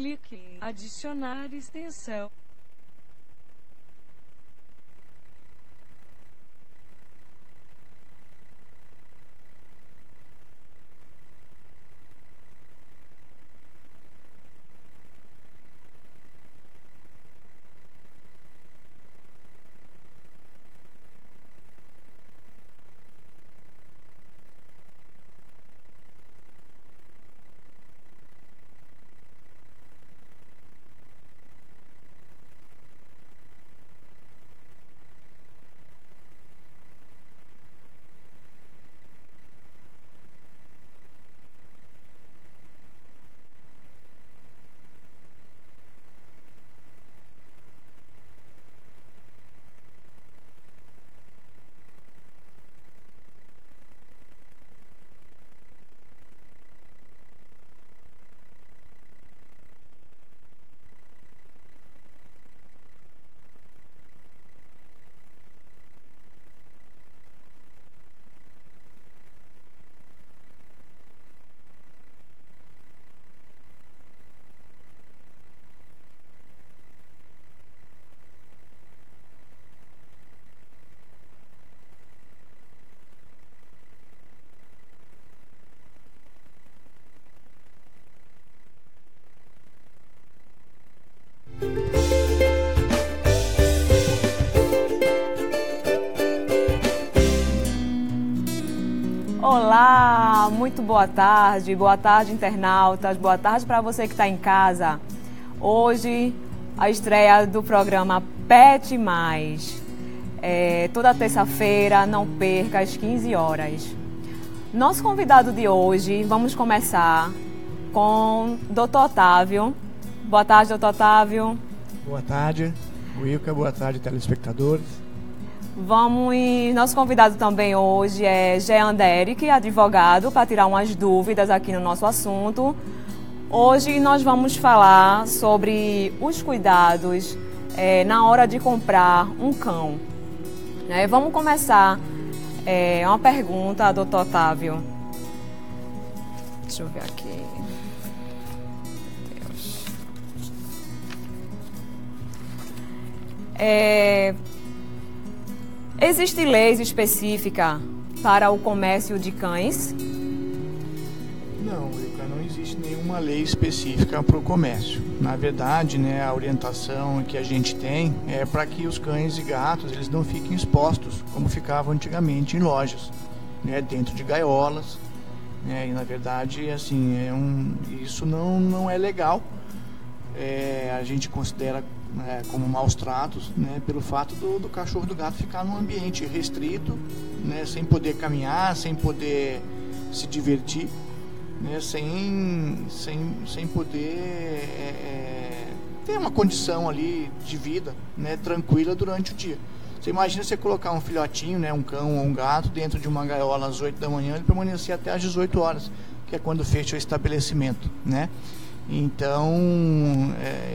clique em adicionar extensão. Olá, muito boa tarde internautas, boa tarde para você que está em casa. Hoje, a estreia do programa Pet Mais. Toda terça-feira, não perca, às 15 horas. Nosso convidado de hoje, vamos começar com Dr. Otávio. Boa tarde, Dr. Otávio. Boa tarde, Wilka, boa tarde, telespectadores. Nosso convidado também hoje é Jean Derek, advogado, para tirar umas dúvidas aqui no nosso assunto. Hoje nós vamos falar sobre os cuidados na hora de comprar um cão. Vamos começar uma pergunta, Dr. Otávio. Deixa eu ver aqui. Meu Deus. Existe leis específica para o comércio de cães? Não, Wilka, não existe nenhuma lei específica para o comércio. Na verdade, a orientação que a gente tem é para que os cães e gatos eles não fiquem expostos, como ficavam antigamente em lojas, dentro de gaiolas. E na verdade, assim, isso não é legal. A gente considera como maus tratos, pelo fato do cachorro, do gato ficar num ambiente restrito, sem poder caminhar, sem poder se divertir, sem poder ter uma condição ali de vida, tranquila durante o dia. Você imagina você colocar um filhotinho, um cão ou um gato dentro de uma gaiola às 8 da manhã e permanecer até às 18 horas, que é quando fecha o estabelecimento, Então,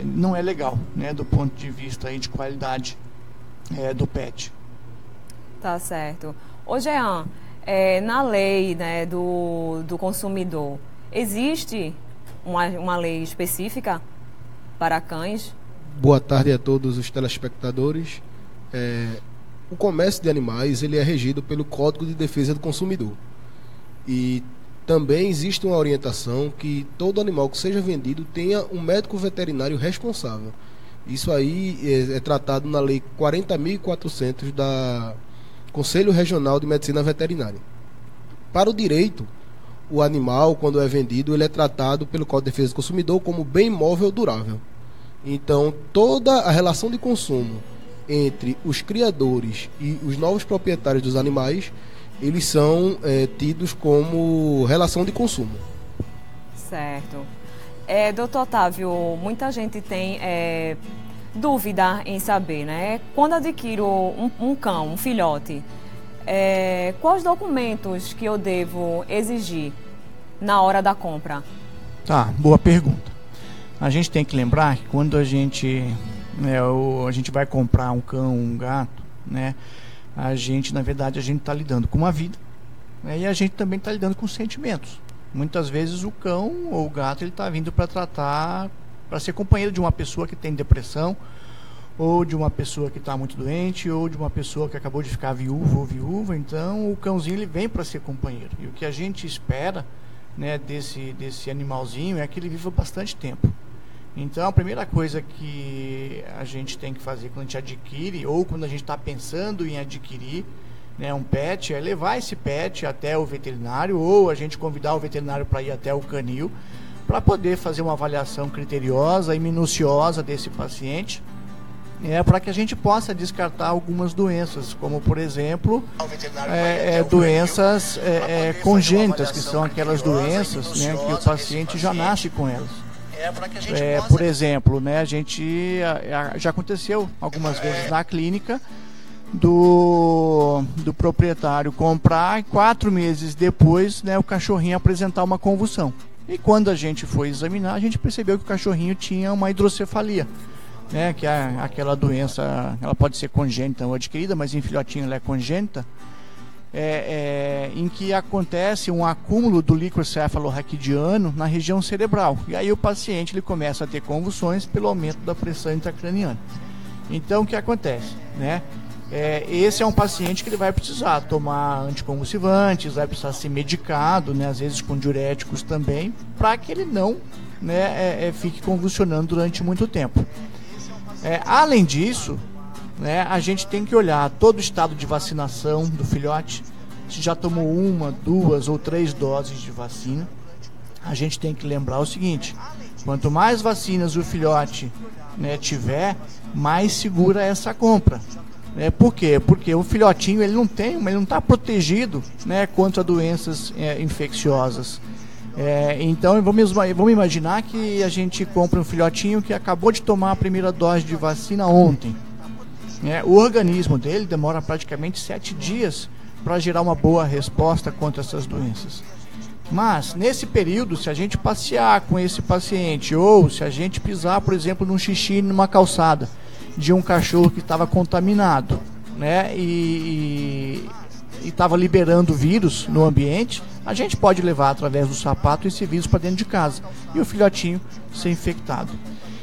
não é legal, do ponto de vista aí de qualidade do pet. Tá certo. Ô, Jean, na lei do consumidor, existe uma lei específica para cães? Boa tarde a todos os telespectadores. O comércio de animais ele é regido pelo Código de Defesa do Consumidor. E também existe uma orientação que todo animal que seja vendido tenha um médico veterinário responsável. Isso aí é tratado na Lei 40.400 da Conselho Regional de Medicina Veterinária. Para o direito, o animal, quando é vendido, ele é tratado pelo Código de Defesa do Consumidor como bem móvel durável. Então, toda a relação de consumo entre os criadores e os novos proprietários dos animais, eles são tidos como relação de consumo. Certo. Doutor Otávio, muita gente tem dúvida em saber, quando adquiro um cão, um filhote, quais documentos que eu devo exigir na hora da compra? Tá, boa pergunta. A gente tem que lembrar que quando a gente vai comprar um cão, um gato, na verdade, a gente está lidando com uma vida, e a gente também está lidando com sentimentos. Muitas vezes o cão ou o gato ele está vindo para tratar para ser companheiro de uma pessoa que tem depressão, ou de uma pessoa que está muito doente, ou de uma pessoa que acabou de ficar viúvo ou viúva. Então o cãozinho ele vem para ser companheiro. E o que a gente espera, né, desse animalzinho é que ele viva bastante tempo. Então a primeira coisa que a gente tem que fazer quando a gente adquire, ou quando a gente está pensando em adquirir, né, um pet, é levar esse pet até o veterinário, ou a gente convidar o veterinário para ir até o canil, para poder fazer uma avaliação criteriosa e minuciosa desse paciente, para que a gente possa descartar algumas doenças, como por exemplo doenças congênitas, que são aquelas doenças, né, que o paciente já nasce com elas. Por exemplo, né, a gente já aconteceu algumas vezes na clínica do proprietário comprar e 4 meses depois, né, o cachorrinho apresentar uma convulsão. E quando a gente foi examinar, a gente percebeu que o cachorrinho tinha uma hidrocefalia, né, que é aquela doença, ela pode ser congênita ou adquirida, mas em filhotinho ela é congênita, em que acontece um acúmulo do líquido cefalorraquidiano na região cerebral. E aí o paciente ele começa a ter convulsões pelo aumento da pressão intracraniana. Então o que acontece, né? Esse é um paciente que ele vai precisar tomar anticonvulsivantes, vai precisar ser medicado, né, às vezes com diuréticos também, para que ele não, né, fique convulsionando durante muito tempo. Além disso, né, a gente tem que olhar todo o estado de vacinação do filhote, se já tomou 1, 2 ou 3 doses de vacina. A gente tem que lembrar o seguinte: quanto mais vacinas o filhote, né, tiver, mais segura essa compra. Por quê? Porque o filhotinho ele não está protegido, né, contra doenças infecciosas. Então vamos imaginar que a gente compra um filhotinho que acabou de tomar a primeira dose de vacina ontem. O organismo dele demora praticamente 7 dias para gerar uma boa resposta contra essas doenças. Mas nesse período, se a gente passear com esse paciente, ou se a gente pisar, por exemplo, num xixi numa calçada de um cachorro que estava contaminado, né, e estava liberando vírus no ambiente, a gente pode levar através do sapato esse vírus para dentro de casa e o filhotinho ser infectado.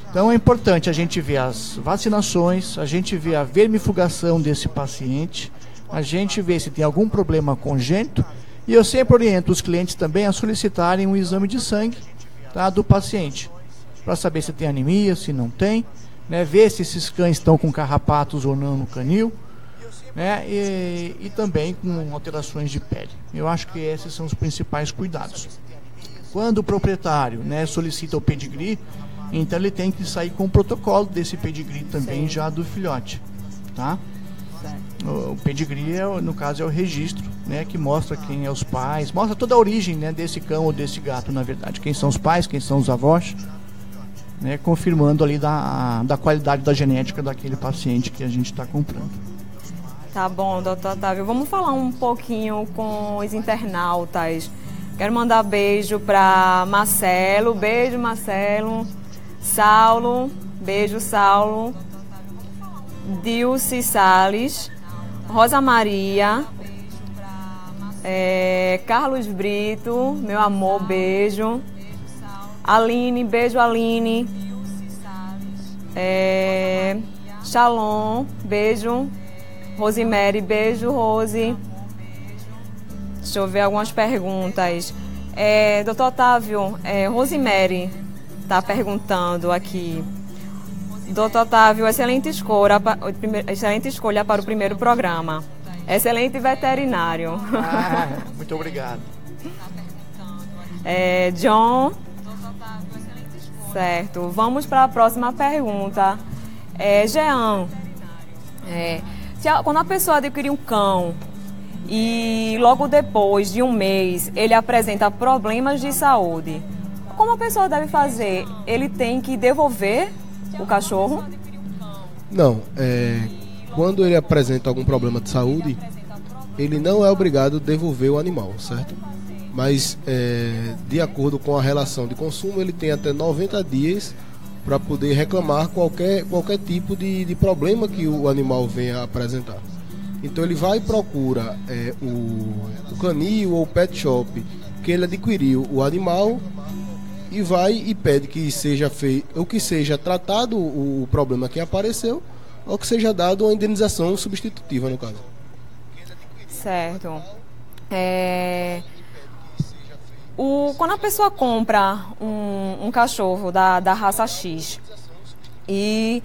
Então é importante a gente ver as vacinações, a gente ver a vermifugação desse paciente, a gente ver se tem algum problema congênito, e eu sempre oriento os clientes também a solicitarem um exame de sangue, tá, do paciente, para saber se tem anemia, se não tem, né, ver se esses cães estão com carrapatos ou não no canil, né, e também com alterações de pele. Eu acho que esses são os principais cuidados. Quando o proprietário, né, solicita o pedigree, então ele tem que sair com o protocolo desse pedigree também. Sim. Já do filhote, tá? O pedigree, no caso, é o registro, né, que mostra quem é os pais, mostra toda a origem, né, desse cão ou desse gato, na verdade. Quem são os pais, quem são os avós, né, confirmando ali da qualidade da genética daquele paciente que a gente está comprando. Tá bom, doutor Otávio. Vamos falar um pouquinho com os internautas. Quero mandar beijo para Marcelo. Beijo, Marcelo. Saulo. Beijo, Saulo. Dilce Salles. Rosa Maria. Carlos Brito. Meu amor, beijo. Aline, beijo, Aline. Shalom, beijo. Rosemary, beijo, Rose. Deixa eu ver algumas perguntas. Doutor Otávio, Rosemary está perguntando aqui. Doutor Otávio, excelente escolha para o primeiro programa. Excelente veterinário. Muito obrigado. John. Certo. Vamos para a próxima pergunta. Jean. Quando a pessoa adquire um cão e logo depois de um mês ele apresenta problemas de saúde, como a pessoa deve fazer? Ele tem que devolver o cachorro? Não. Quando ele apresenta algum problema de saúde, ele não é obrigado a devolver o animal, certo? Mas, de acordo com a relação de consumo, ele tem até 90 dias para poder reclamar qualquer tipo de problema que o animal venha a apresentar. Então ele vai e procura o canil ou o pet shop que ele adquiriu o animal e vai e pede que seja feito, ou que seja tratado o problema que apareceu, ou que seja dado uma indenização substitutiva, no caso. Certo. Quando a pessoa compra um cachorro da raça X e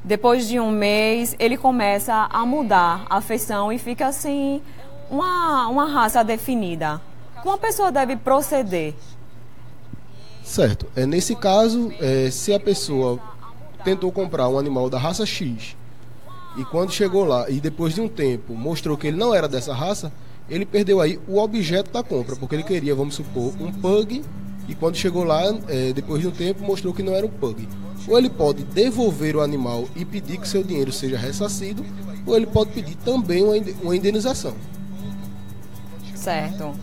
depois de um mês ele começa a mudar a feição e fica assim uma raça definida, como a pessoa deve proceder? Certo. Nesse caso, se a pessoa tentou comprar um animal da raça X e quando chegou lá e depois de um tempo mostrou que ele não era dessa raça, ele perdeu aí o objeto da compra, porque ele queria, vamos supor, um pug, e quando chegou lá, depois de um tempo, mostrou que não era um pug. Ou ele pode devolver o animal e pedir que seu dinheiro seja ressarcido, ou ele pode pedir também uma indenização. Certo.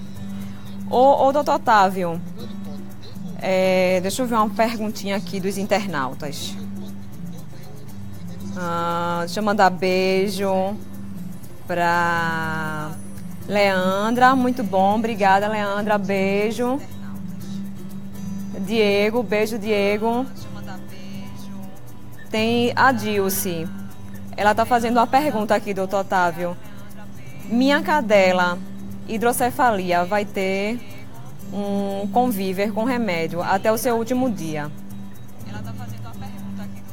Ô doutor Otávio, deixa eu ver uma perguntinha aqui dos internautas. Deixa eu mandar beijo para Leandra, muito bom, obrigada Leandra, beijo. Diego, beijo Diego. Tem a Dilce, ela está fazendo uma pergunta aqui, doutor Otávio. Minha cadela hidrocefalia vai ter um convíver com remédio até o seu último dia.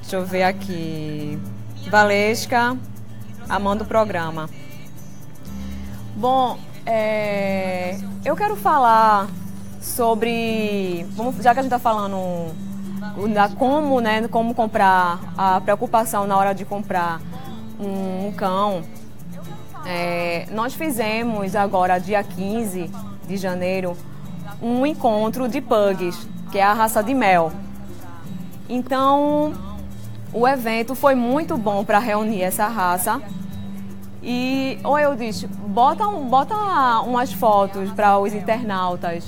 Deixa eu ver aqui. Valesca, amando o programa. Bom, eu quero falar sobre, já que a gente está falando como comprar, a preocupação na hora de comprar um cão. Nós fizemos agora, dia 15 de janeiro, um encontro de pugs, que é a raça de mel. Então, o evento foi muito bom para reunir essa raça. E, eu disse, bota umas fotos para os internautas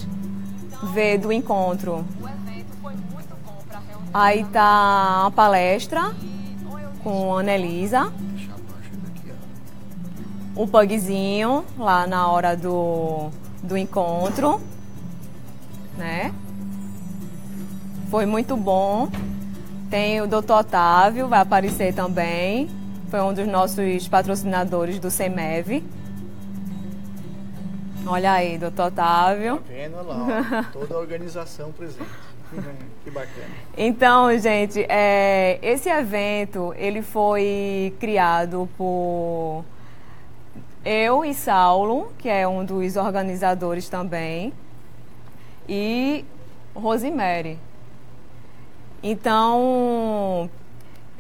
ver do encontro. Aí tá a palestra com a Anelisa, o pugzinho lá na hora do encontro, né? Foi muito bom. Tem o doutor Otávio, vai aparecer também. Foi um dos nossos patrocinadores do CEMEV. Olha aí, doutor Otávio. Tá vendo lá, toda a organização presente. Que bacana. Então, gente, esse evento, ele foi criado por eu e Saulo, que é um dos organizadores também, e Rosemary. Então,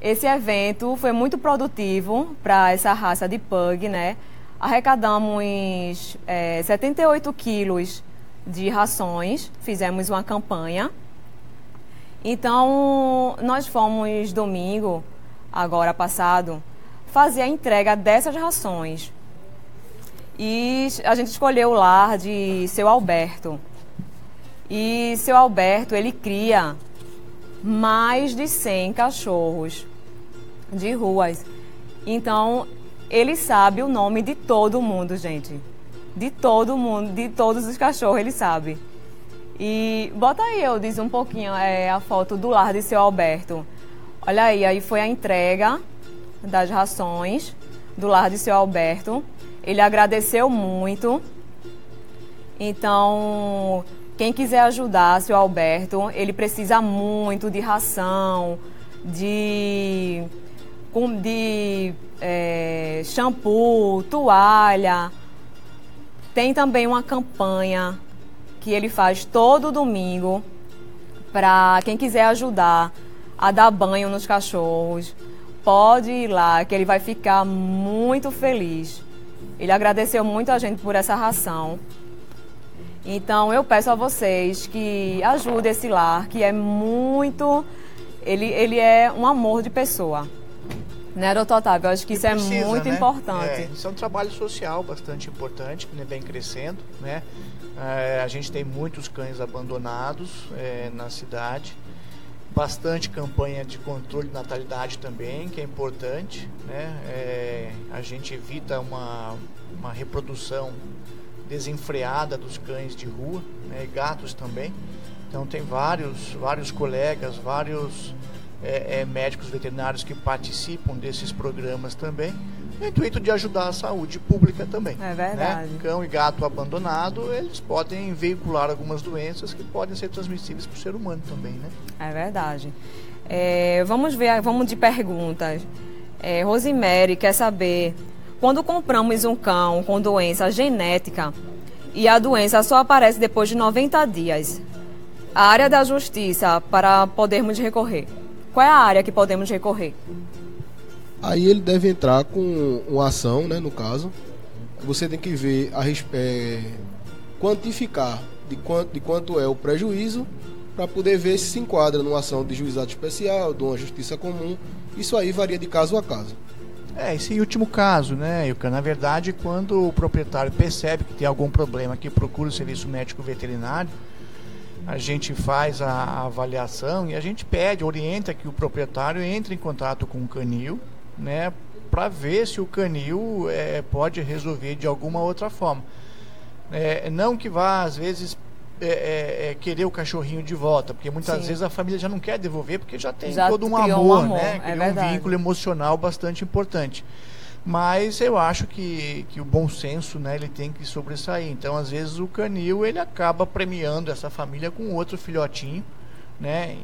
esse evento foi muito produtivo para essa raça de pug, né? Arrecadamos 78 quilos de rações, fizemos uma campanha. Então, nós fomos domingo, agora passado, fazer a entrega dessas rações. E a gente escolheu o lar de seu Alberto. E seu Alberto, ele cria mais de 100 cachorros de ruas. Então, ele sabe o nome de todo mundo, gente. De todo mundo, de todos os cachorros, ele sabe. E bota aí, eu disse um pouquinho a foto do lar de seu Alberto. Olha aí foi a entrega das rações do lar de seu Alberto. Ele agradeceu muito. Então, quem quiser ajudar seu Alberto, ele precisa muito de ração, de shampoo, toalha. Tem também uma campanha que ele faz todo domingo para quem quiser ajudar a dar banho nos cachorros. Pode ir lá, que ele vai ficar muito feliz. Ele agradeceu muito a gente por essa ração. Então, eu peço a vocês que ajudem esse lar, que é muito... Ele é um amor de pessoa. Né, doutor Otávio? Eu acho que isso precisa, é muito importante. Isso é um trabalho social bastante importante, que vem crescendo, né? A gente tem muitos cães abandonados na cidade. Bastante campanha de controle de natalidade também, que é importante, né? A gente evita uma reprodução desenfreada dos cães de rua, né? E gatos também. Então tem vários colegas, vários médicos veterinários que participam desses programas também, no intuito de ajudar a saúde pública também. É verdade. Né? Cão e gato abandonado, eles podem veicular algumas doenças que podem ser transmissíveis para o ser humano também, né? É verdade. Vamos de perguntas. Rosemary quer saber, quando compramos um cão com doença genética e a doença só aparece depois de 90 dias, a área da justiça para podermos recorrer. Qual é a área que podemos recorrer? Aí ele deve entrar com uma ação, né, no caso. Você tem que ver, quantificar de quanto é o prejuízo para poder ver se enquadra numa ação de juizado especial, de uma justiça comum. Isso aí varia de caso a caso. Esse último caso, né, Ilka? Na verdade, quando o proprietário percebe que tem algum problema, que procura o serviço médico veterinário, a gente faz a avaliação e a gente orienta que o proprietário entre em contato com o canil, né, para ver se o canil pode resolver de alguma outra forma. Não que vá, às vezes, querer o cachorrinho de volta, porque muitas vezes a família já não quer devolver, porque já tem todo um amor, né? Um vínculo emocional bastante importante. Mas eu acho que o bom senso, né, ele tem que sobressair. Então, às vezes, o canil ele acaba premiando essa família com outro filhotinho, né,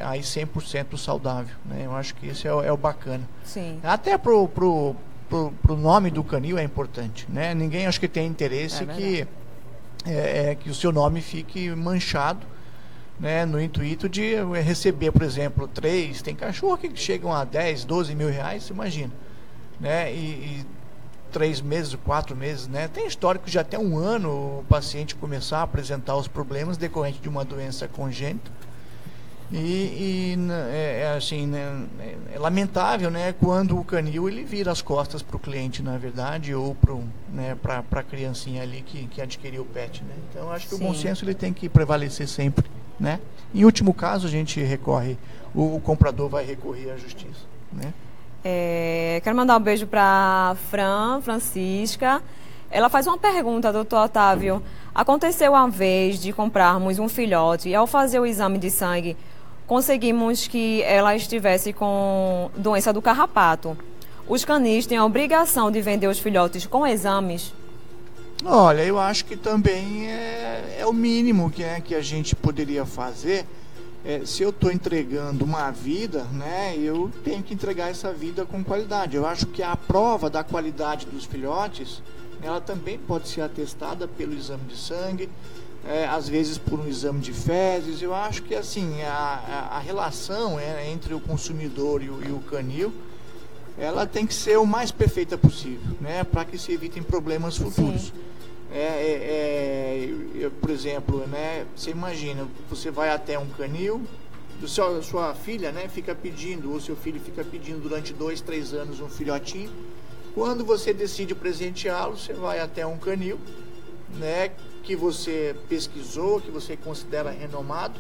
aí 100% saudável, né? Eu acho que esse é o bacana. Sim. Até pro nome do canil é importante, né? Ninguém acho que tem interesse que o seu nome fique manchado, né, no intuito de receber, por exemplo, tem cachorro que chegam a 10, 12 mil reais, imagina, né, e 3 meses, 4 meses, né, tem histórico de até 1 ano o paciente começar a apresentar os problemas decorrentes de uma doença congênita. Assim, né, é lamentável, né, quando o canil ele vira as costas para o cliente, na verdade, ou para a criancinha ali que adquiriu o pet, né? Então acho que o bom senso ele tem que prevalecer sempre, né? Em último caso a gente recorre, o comprador vai recorrer à justiça, né? Quero mandar um beijo para Francisca. Ela faz uma pergunta, doutor Otávio. Aconteceu uma vez de comprarmos um filhote e ao fazer o exame de sangue conseguimos que ela estivesse com doença do carrapato. Os canis têm a obrigação de vender os filhotes com exames? Olha, eu acho que também é o mínimo que a gente poderia fazer. Se eu estou entregando uma vida, né, eu tenho que entregar essa vida com qualidade. Eu acho que a prova da qualidade dos filhotes, ela também pode ser atestada pelo exame de sangue, às vezes por um exame de fezes. Eu acho que assim a relação entre o consumidor e o canil, ela tem que ser o mais perfeita possível, né, para que se evitem problemas futuros. Por exemplo, né, você imagina, você vai até um canil, sua filha, né, fica pedindo, ou seu filho fica pedindo durante 2, 3 anos um filhotinho. Quando você decide presenteá-lo, você vai até um canil, né, que você pesquisou, que você considera renomado,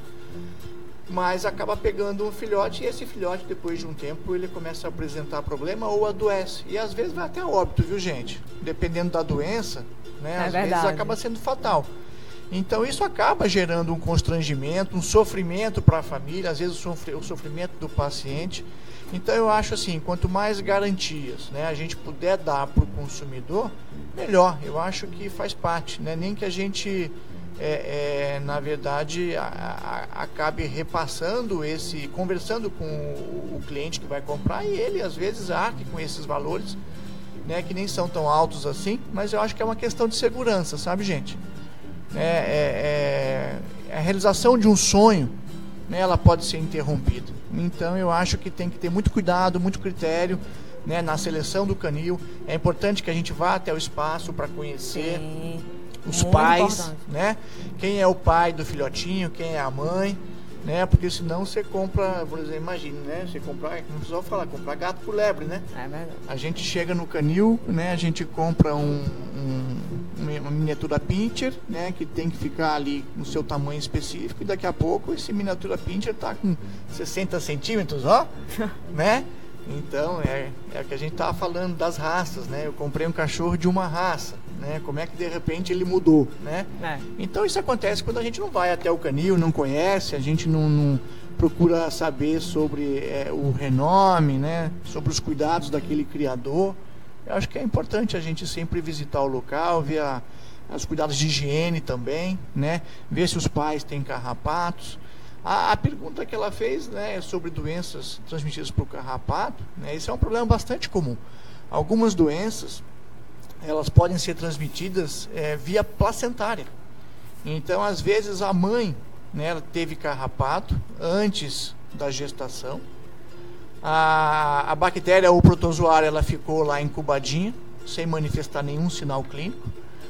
mas acaba pegando um filhote, e esse filhote, depois de um tempo, ele começa a apresentar problema ou adoece. E às vezes vai até óbito, viu, gente? Dependendo da doença, né, às vezes acaba sendo fatal. Então isso acaba gerando um constrangimento, um sofrimento para a família, às vezes o sofrimento do paciente. Então eu acho assim, quanto mais garantias, né, a gente puder dar para o consumidor, melhor. Eu acho que faz parte, né? Nem que a gente, na verdade, acabe repassando conversando com o cliente que vai comprar, e ele às vezes arque com esses valores, né, que nem são tão altos assim, mas eu acho que é uma questão de segurança, sabe, gente? A realização de um sonho, né, ela pode ser interrompida. Então eu acho que tem que ter muito cuidado, muito critério, né, na seleção do canil. É importante que a gente vá até o espaço para conhecer os pais, né? Quem é o pai do filhotinho, quem é a mãe, né? Porque senão você compra, por exemplo, imagine, né? Você comprar, como o pessoal fala, comprar gato por lebre, né? É verdade. A gente chega no canil, né? A gente compra uma miniatura pincher, né? Que tem que ficar ali no seu tamanho específico, e daqui a pouco esse miniatura pincher tá com 60 centímetros, ó, né? Então, é o que a gente estava falando das raças, né? Eu comprei um cachorro de uma raça, né? Como é que de repente ele mudou, né? Então isso acontece quando a gente não vai até o canil, não conhece, a gente não procura saber sobre o renome, né? Sobre os cuidados daquele criador. Eu acho que é importante a gente sempre visitar o local, ver os cuidados de higiene também, né? Ver se os pais têm carrapatos. A pergunta que ela fez, né, sobre doenças transmitidas por carrapato, né, esse é um problema bastante comum. Algumas doenças, elas podem ser transmitidas via placentária. Então, às vezes, a mãe, né, ela teve carrapato antes da gestação. A bactéria ou protozoária, ela ficou lá incubadinha, sem manifestar nenhum sinal clínico.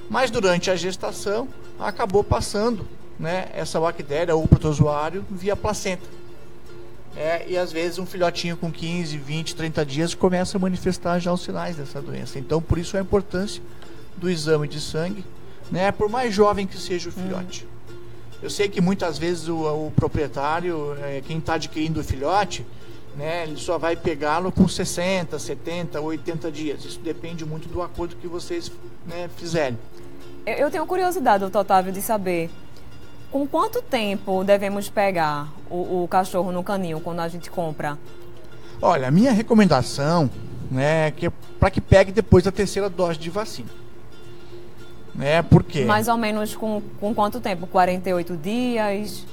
Mas, durante a gestação, acabou passando, né, essa bactéria ou protozoário via placenta. E às vezes um filhotinho com 15, 20, 30 dias começa a manifestar já os sinais dessa doença. Então, por isso a importância do exame de sangue, né, por mais jovem que seja o filhote. Eu sei que muitas vezes o proprietário, quem está adquirindo o filhote, né, ele só vai pegá-lo com 60, 70, 80 dias. Isso depende muito do acordo que vocês, né, fizerem. Eu tenho curiosidade, doutor Otávio, de saber com quanto tempo devemos pegar o cachorro no canil quando a gente compra? Olha, a minha recomendação, né, é para que pegue depois da 3ª dose de vacina. Por quê? Mais ou menos com quanto tempo? 48 dias?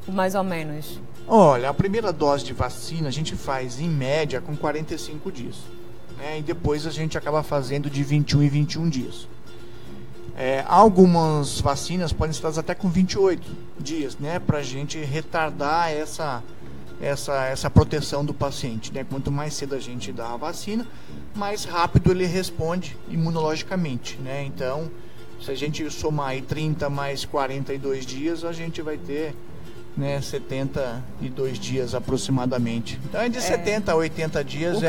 Mais ou menos. Olha, a primeira dose de vacina a gente faz em média com 45 dias. E depois a gente acaba fazendo de 21 em 21 dias. Algumas vacinas podem ser dadas até com 28 dias, né, para a gente retardar essa proteção do paciente, né? Quanto mais cedo a gente dá a vacina, mais rápido ele responde imunologicamente, né? Então, se a gente somar aí 30 mais 42 dias, a gente vai ter, né, 72 dias aproximadamente. Então é de 70 a 80 dias. Um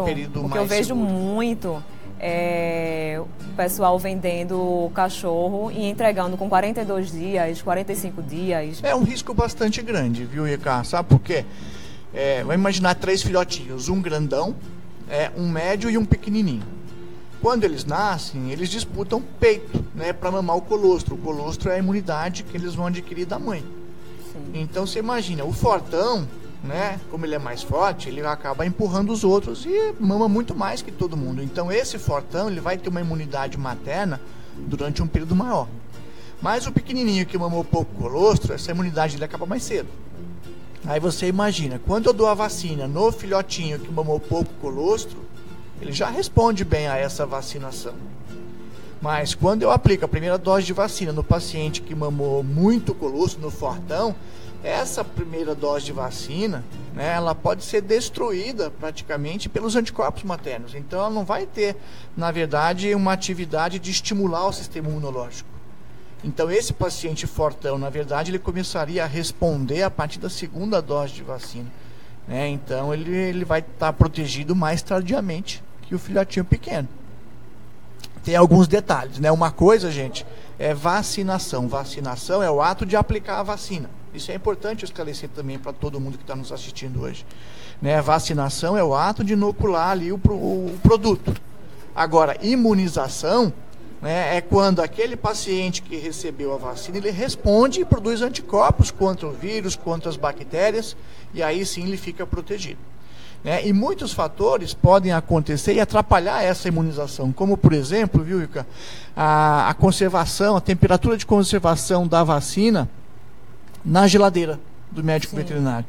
período mais que eu vejo seguro. muito o pessoal vendendo o cachorro e entregando com 42 dias, 45 dias. É um risco bastante grande, viu, Ricardo? Sabe por quê? Vamos imaginar 3 filhotinhos, um grandão, um médio e um pequenininho. Quando eles nascem, eles disputam peito, né, para mamar o colostro. O colostro é a imunidade que eles vão adquirir da mãe. Sim. Então você imagina, o fortão, né, como ele é mais forte, ele acaba empurrando os outros e mama muito mais que todo mundo. Então esse fortão, ele vai ter uma imunidade materna durante um período maior. Mas o pequenininho que mamou pouco colostro, essa imunidade dele acaba mais cedo. Aí você imagina, quando eu dou a vacina no filhotinho que mamou pouco colostro, ele já responde bem a essa vacinação. Mas quando eu aplico a primeira dose de vacina no paciente que mamou muito colostro, no fortão, essa primeira dose de vacina, né, ela pode ser destruída praticamente pelos anticorpos maternos. Então ela não vai ter, na verdade, uma atividade de estimular o sistema imunológico. Então esse paciente fortão, na verdade, ele começaria a responder a partir da 2ª dose de vacina. Então ele vai estar protegido mais tardiamente que o filhotinho pequeno. Tem alguns detalhes, né? Uma coisa, gente, é vacinação. Vacinação é o ato de aplicar a vacina. Isso é importante esclarecer também para todo mundo que está nos assistindo hoje. Vacinação é o ato de inocular ali o produto. Agora, imunização, né, é quando aquele paciente que recebeu a vacina, ele responde e produz anticorpos contra o vírus, contra as bactérias, e aí sim ele fica protegido. E muitos fatores podem acontecer e atrapalhar essa imunização, como por exemplo, viu, Ica, a conservação, a temperatura de conservação da vacina na geladeira do médico veterinário.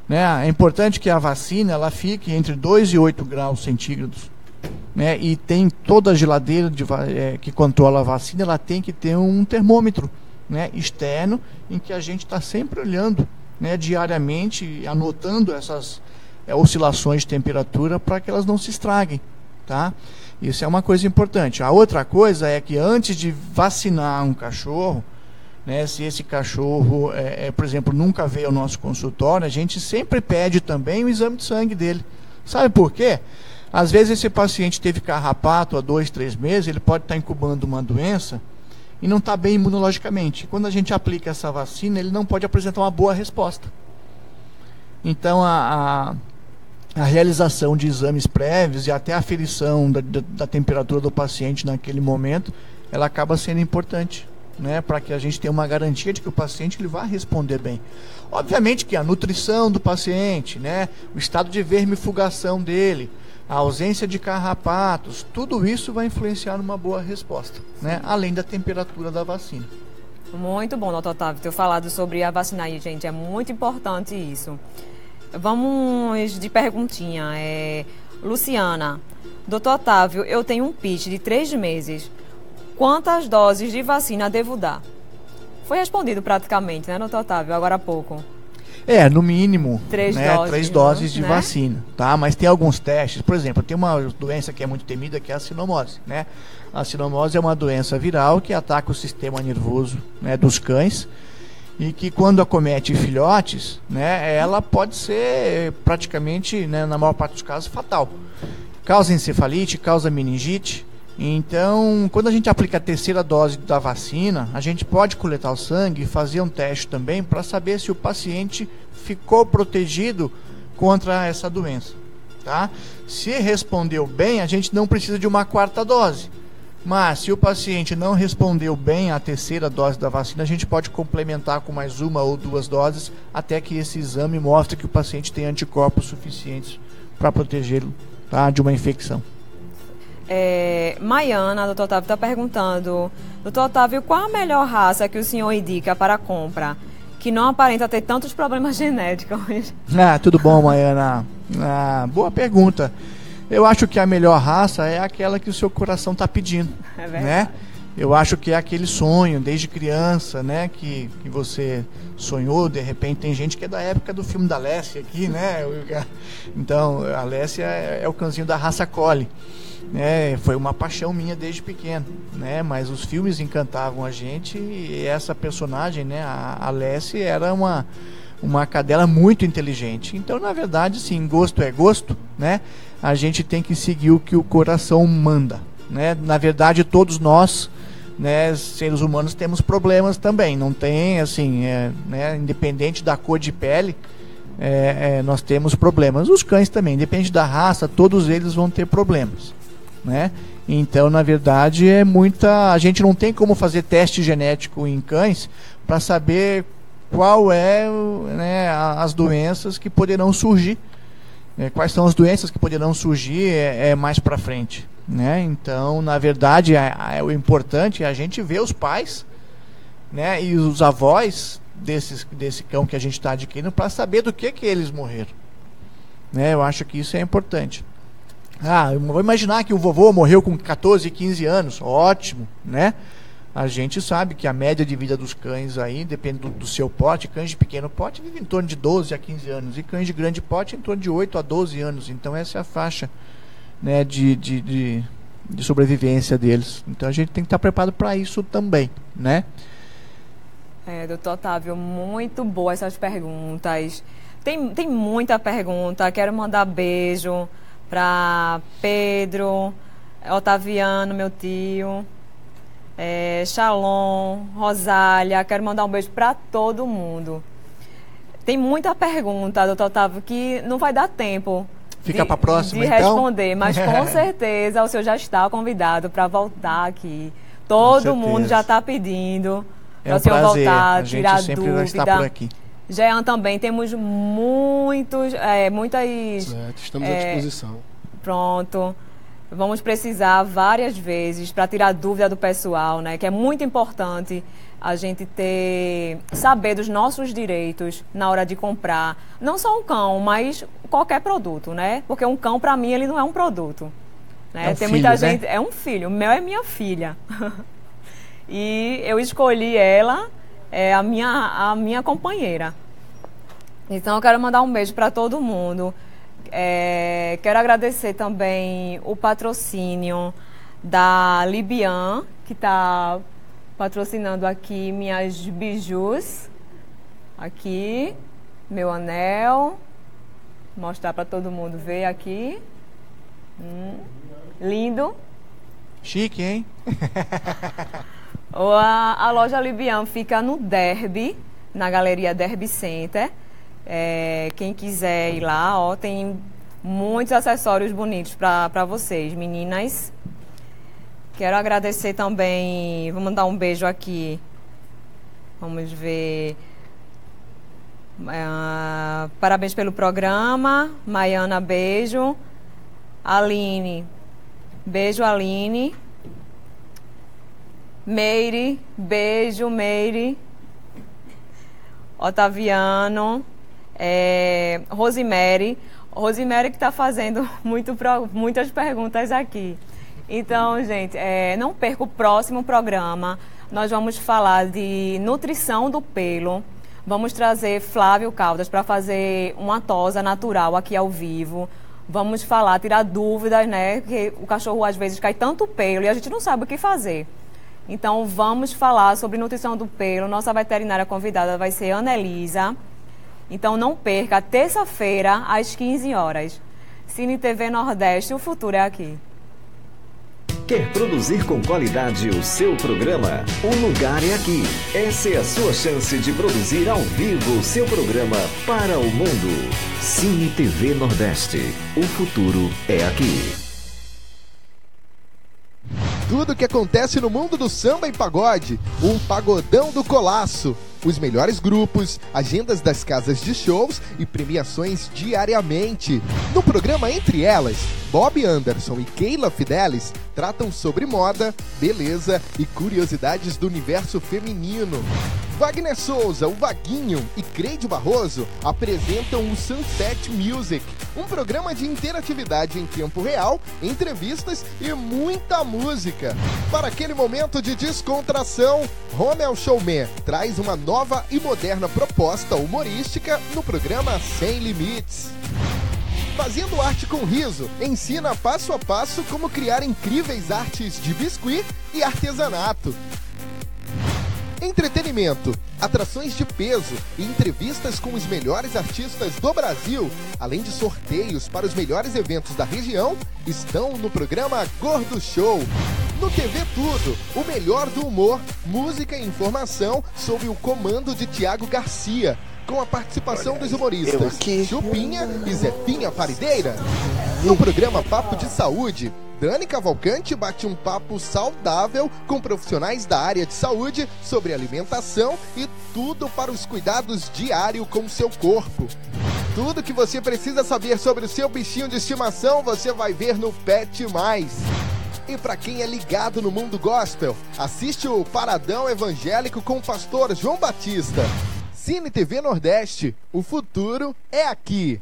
É importante que a vacina ela fique entre 2 e 8 graus centígrados. E tem toda a geladeira que controla a vacina, ela tem que ter um termômetro, né, externo, em que a gente está sempre olhando, né, diariamente, anotando essas oscilações de temperatura para que elas não se estraguem, tá? Isso é uma coisa importante. A outra coisa é que antes de vacinar um cachorro, né, se esse cachorro, por exemplo, nunca veio ao nosso consultório, a gente sempre pede também o exame de sangue dele. Sabe por quê? Às vezes esse paciente teve carrapato há 2, 3 meses, ele pode estar incubando uma doença e não está bem imunologicamente. Quando a gente aplica essa vacina, ele não pode apresentar uma boa resposta. Então, a a realização de exames prévios e até a aferição da temperatura do paciente naquele momento, ela acaba sendo importante, né, para que a gente tenha uma garantia de que o paciente ele vai responder bem. Obviamente que a nutrição do paciente, né, o estado de vermifugação dele, a ausência de carrapatos, tudo isso vai influenciar numa boa resposta, né, além da temperatura da vacina. Muito bom, doutor Otávio, ter falado sobre a vacina aí, gente. É muito importante isso. Vamos de perguntinha. Luciana, doutor Otávio, eu tenho um PIT de 3 meses. Quantas doses de vacina devo dar? Foi respondido praticamente, né, doutor Otávio, agora há pouco. No mínimo, 3 doses de vacina, tá? Mas tem alguns testes, por exemplo, tem uma doença que é muito temida, que é a sinomose, né? A sinomose é uma doença viral que ataca o sistema nervoso, né, dos cães e que quando acomete filhotes, né, ela pode ser praticamente, né, na maior parte dos casos, fatal. Causa encefalite, causa meningite. Então, quando a gente aplica a 3ª dose da vacina, a gente pode coletar o sangue e fazer um teste também para saber se o paciente ficou protegido contra essa doença, tá? Se respondeu bem, a gente não precisa de uma 4ª dose. Mas se o paciente não respondeu bem à 3ª dose da vacina, a gente pode complementar com mais 1 ou 2 doses até que esse exame mostre que o paciente tem anticorpos suficientes para protegê-lo, tá, de uma infecção. Maiana, doutor Otávio, está perguntando: doutor Otávio, qual a melhor raça que o senhor indica para a compra, que não aparenta ter tantos problemas genéticos? Tudo bom, Maiana. Boa pergunta. Eu acho que a melhor raça é aquela que o seu coração está pedindo, né? Eu acho que é aquele sonho desde criança, né, que você sonhou. De repente tem gente que é da época do filme da Lessie aqui, né? Então a Lessie é o cãozinho da raça Collie. Foi uma paixão minha desde pequeno, né? Mas os filmes encantavam a gente e essa personagem, né, a Lessie, era uma cadela muito inteligente. Então, na verdade, sim, gosto é gosto, né? A gente tem que seguir o que o coração manda, né? Na verdade, todos nós, né, seres humanos, temos problemas também. Não tem, assim, né, independente da cor de pele, nós temos problemas. Os cães também, independente da raça, todos eles vão ter problemas, né? Então, na verdade, a gente não tem como fazer teste genético em cães para saber qual né, as doenças que poderão surgir, quais são as doenças que poderão surgir mais para frente, né? Então, na verdade, o importante é a gente ver os pais, né, e os avós desse cão que a gente está adquirindo para saber do que eles morreram, né? Eu acho que isso é importante. Eu vou imaginar que o vovô morreu com 14, 15 anos. Ótimo, né? A gente sabe que a média de vida dos cães aí, depende do seu porte. Cães de pequeno porte vivem em torno de 12 a 15 anos. E cães de grande porte em torno de 8 a 12 anos. Então essa é a faixa, né, de sobrevivência deles. Então a gente tem que estar preparado para isso também, né? Doutor Otávio, muito boas essas perguntas. Tem muita pergunta. Quero mandar beijo para Pedro, Otaviano, meu tio, Shalom, Rosália. Quero mandar um beijo para todo mundo. Tem muita pergunta, doutor Otávio, que não vai dar tempo Fica para a próxima, de responder, mas com certeza o senhor já está convidado para voltar aqui. Todo mundo já está pedindo para o senhor voltar, tirar dúvida. A gente sempre vai estar por aqui. Jean, também temos muitas... Certo, estamos à disposição. Pronto. Vamos precisar várias vezes para tirar dúvida do pessoal, né? Que é muito importante a gente saber dos nossos direitos na hora de comprar. Não só um cão, mas qualquer produto, né? Porque um cão, para mim, ele não é um produto. Né? Tem muita gente... É um filho. O meu é minha filha. E eu escolhi ela... a minha companheira. Então eu quero mandar um beijo para todo mundo. Quero agradecer também o patrocínio da Libian, que está patrocinando aqui minhas bijus. Aqui, meu anel. Mostrar para todo mundo ver aqui. Lindo. Chique, hein? A loja Libian fica no Derby, na Galeria Derby Center. Quem quiser ir lá, tem muitos acessórios bonitos para vocês, meninas. Quero agradecer também, vou mandar um beijo aqui. Vamos ver. Parabéns pelo programa. Maiana, beijo. Aline, beijo, Aline. Meire, beijo, Meire. Otaviano, Rosemary que está fazendo muitas perguntas aqui. Então, gente, não perca o próximo programa. Nós vamos falar de nutrição do pelo. Vamos trazer Flávio Caldas para fazer uma tosa natural aqui ao vivo. Vamos falar, tirar dúvidas, né? Porque o cachorro às vezes cai tanto pelo e a gente não sabe o que fazer. Então, vamos falar sobre nutrição do pelo. Nossa veterinária convidada vai ser Ana Elisa. Então, não perca, terça-feira, às 15 horas. Cine TV Nordeste, o futuro é aqui. Quer produzir com qualidade o seu programa? O lugar é aqui. Essa é a sua chance de produzir ao vivo o seu programa para o mundo. Cine TV Nordeste, o futuro é aqui. Tudo que acontece no mundo do samba e pagode, o Pagodão do Colasso. Os melhores grupos, agendas das casas de shows e premiações diariamente. No programa Entre Elas, Bob Anderson e Keila Fidelis tratam sobre moda, beleza e curiosidades do universo feminino. Wagner Souza, o Vaguinho e Creide Barroso apresentam o Sunset Music, um programa de interatividade em tempo real, entrevistas e muita música. Para aquele momento de descontração, Romel Showman traz uma nova e moderna proposta humorística no programa Sem Limites. Fazendo arte com riso, ensina passo a passo como criar incríveis artes de biscuit e artesanato. Entretenimento, atrações de peso e entrevistas com os melhores artistas do Brasil, além de sorteios para os melhores eventos da região, estão no programa Gordo Show. No TV Tudo, o melhor do humor, música e informação sob o comando de Tiago Garcia, com a participação dos humoristas Chupinha e Zefinha Parideira. No programa Papo de Saúde, Dani Cavalcante bate um papo saudável com profissionais da área de saúde sobre alimentação e tudo para os cuidados diários com o seu corpo. Tudo que você precisa saber sobre o seu bichinho de estimação você vai ver no Pet Mais. E para quem é ligado no mundo gospel, assiste o Paradão Evangélico com o pastor João Batista. Cine TV Nordeste, o futuro é aqui.